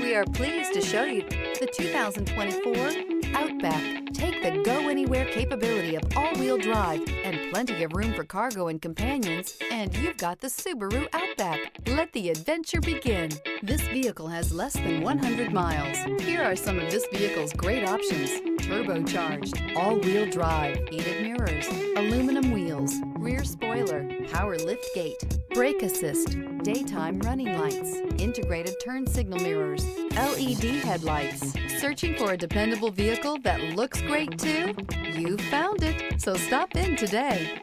We are pleased to show you the 2024 Outback. Take the go-anywhere capability of all-wheel drive and plenty of room for cargo and companions, and you've got the Subaru Outback. Let the adventure begin. This vehicle has less than 100 miles. Here are some of this vehicle's great options: turbocharged, all-wheel drive, heated mirrors, aluminum wheels, rear spoiler, power liftgate, brake assist, daytime running lights, integrated turn signal mirrors, LED headlights. Searching for a dependable vehicle that looks great too? You found it, so stop in today.